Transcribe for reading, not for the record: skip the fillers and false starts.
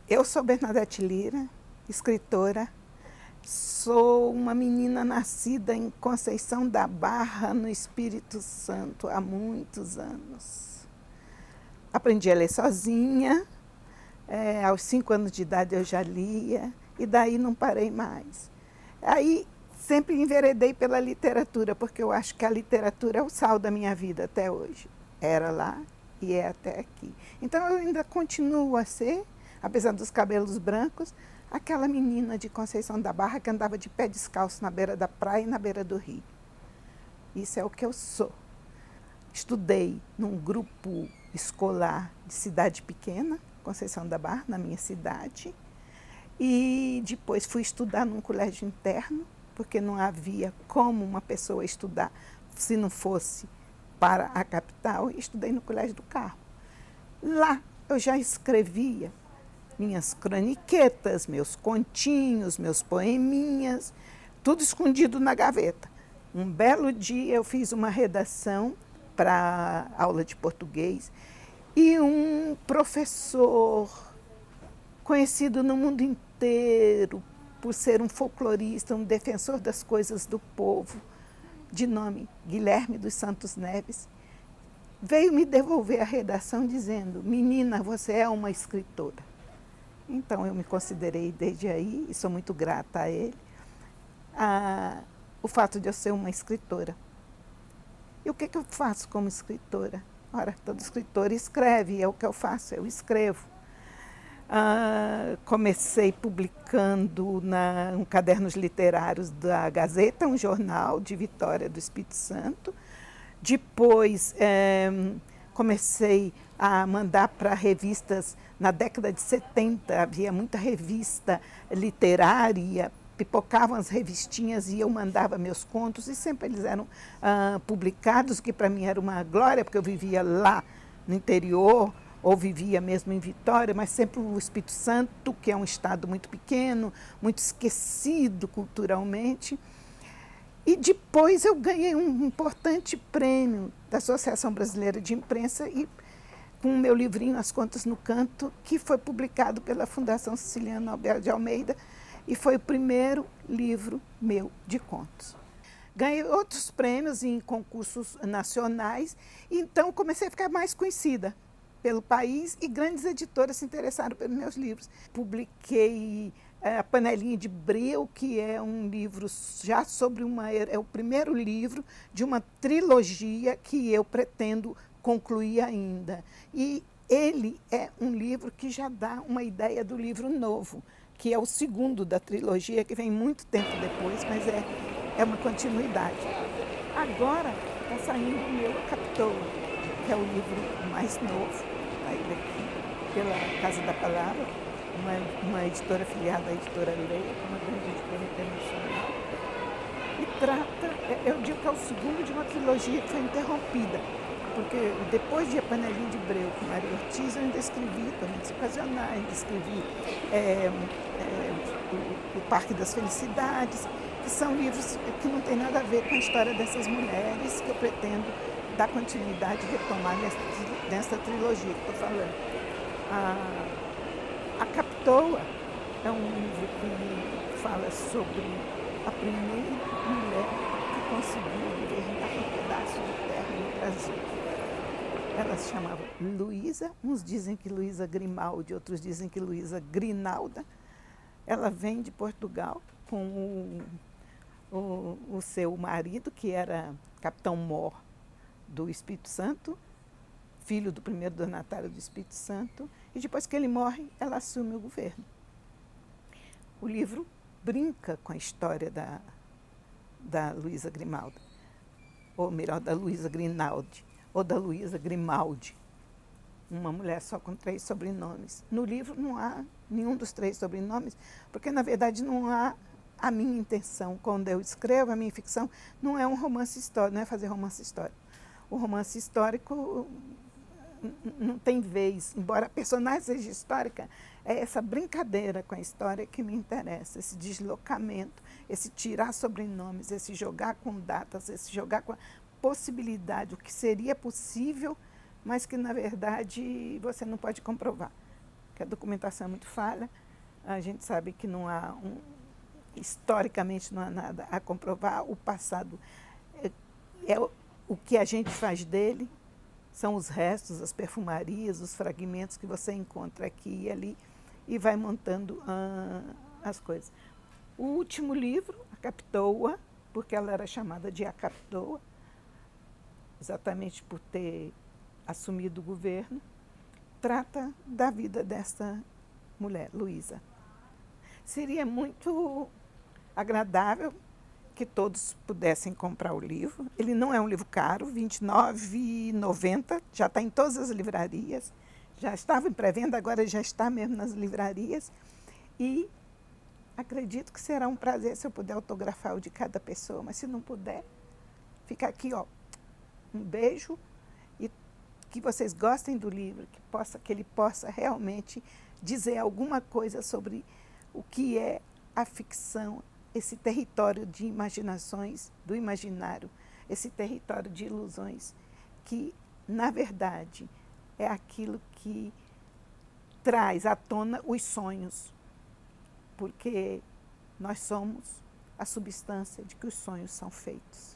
Eu sou Bernadette Lira, escritora. Sou uma menina nascida em Conceição da Barra, no Espírito Santo, há muitos anos. Aprendi a ler sozinha, aos 5 anos de idade eu já lia, e daí não parei mais. Aí sempre enveredei pela literatura, porque eu acho que a literatura é o sal da minha vida até hoje. Era lá e é até aqui. Então eu ainda continuo a ser, apesar dos cabelos brancos, aquela menina de Conceição da Barra que andava de pé descalço na beira da praia e na beira do rio. Isso é o que eu sou. Estudei num grupo escolar de cidade pequena, Conceição da Barra, na minha cidade, e depois fui estudar num colégio interno, porque não havia como uma pessoa estudar se não fosse para a capital, e estudei no Colégio do Carmo. Lá eu já escrevia minhas croniquetas, meus continhos, meus poeminhas, tudo escondido na gaveta. Um belo dia eu fiz uma redação para aula de português e um professor conhecido no mundo inteiro por ser um folclorista, um defensor das coisas do povo, de nome Guilherme dos Santos Neves, veio me devolver a redação dizendo: menina, você é uma escritora. Então eu me considerei desde aí, e sou muito grata a ele, o fato de eu ser uma escritora. E o que eu faço como escritora? Ora, todo escritor escreve, é o que eu faço, eu escrevo. Comecei publicando em cadernos literários da Gazeta, um jornal de Vitória do Espírito Santo. Depois comecei a mandar para revistas. Na década de 70 havia muita revista literária, pipocavam as revistinhas e eu mandava meus contos, e sempre eles eram publicados, que para mim era uma glória, porque eu vivia lá no interior, ou vivia mesmo em Vitória, mas sempre o Espírito Santo, que é um estado muito pequeno, muito esquecido culturalmente. E depois eu ganhei um importante prêmio da Associação Brasileira de Imprensa, e com o meu livrinho As Contas no Canto, que foi publicado pela Fundação Ceciliano Albert de Almeida, e foi o primeiro livro meu de contos. Ganhei outros prêmios em concursos nacionais, e então comecei a ficar mais conhecida pelo país, e grandes editoras se interessaram pelos meus livros. Publiquei A Panelinha de Breu, que é um livro já sobre é o primeiro livro de uma trilogia que eu pretendo concluir ainda. E ele é um livro que já dá uma ideia do livro novo, que é o segundo da trilogia, que vem muito tempo depois, mas é uma continuidade. Agora está saindo o meu Capitola, que é o livro mais novo, saído aqui pela Casa da Palavra, uma editora filiada à editora Leia, uma grande editora internacional. E trata, eu digo que é o segundo de uma trilogia que foi interrompida, porque depois de A Panelinha de Breu, com Maria Ortiz, eu ainda escrevi Tormentos Ocasionais, ainda escrevi o Parque das Felicidades, que são livros que não têm nada a ver com a história dessas mulheres, que eu pretendo dar continuidade e retomar nessa trilogia que estou falando. A Capitola é um livro que fala sobre a primeira mulher que conseguiu governar um pedaço de terra no Brasil. Ela se chamava Luísa, uns dizem que Luísa Grimaldi, outros dizem que Luísa Grinalda. Ela vem de Portugal com o seu marido, que era capitão mor do Espírito Santo, filho do primeiro donatário do Espírito Santo, e depois que ele morre, ela assume o governo. O livro brinca com a história da Luísa Grimaldi, ou melhor, da Luísa Grinaldi, ou da Luísa Grimaldi, uma mulher só com 3 sobrenomes. No livro não há nenhum dos 3 sobrenomes, porque na verdade não há a minha intenção. Quando eu escrevo a minha ficção, não é um romance histórico, não é fazer romance histórico. O romance histórico não tem vez, embora a personagem seja histórica, é essa brincadeira com a história que me interessa, esse deslocamento, esse tirar sobrenomes, esse jogar com datas, esse jogar com a possibilidade, o que seria possível, mas que na verdade você não pode comprovar. que a documentação é muito falha. A gente sabe que não há, historicamente, não há nada a comprovar. O passado é o que a gente faz dele, são os restos, as perfumarias, os fragmentos que você encontra aqui e ali e vai montando as coisas. O último livro, A Capitoa, porque ela era chamada de A Capitoa, exatamente por ter assumido o governo, trata da vida desta mulher, Luísa. Seria muito agradável que todos pudessem comprar o livro. Ele não é um livro caro, R$ 29,90, já está em todas as livrarias. Já estava em pré-venda, agora já está mesmo nas livrarias. E acredito que será um prazer se eu puder autografar o de cada pessoa, mas se não puder, fica aqui, ó, um beijo e que vocês gostem do livro, que ele possa realmente dizer alguma coisa sobre o que é a ficção, esse território de imaginações, do imaginário, esse território de ilusões, que, na verdade, é aquilo que traz à tona os sonhos, porque nós somos a substância de que os sonhos são feitos.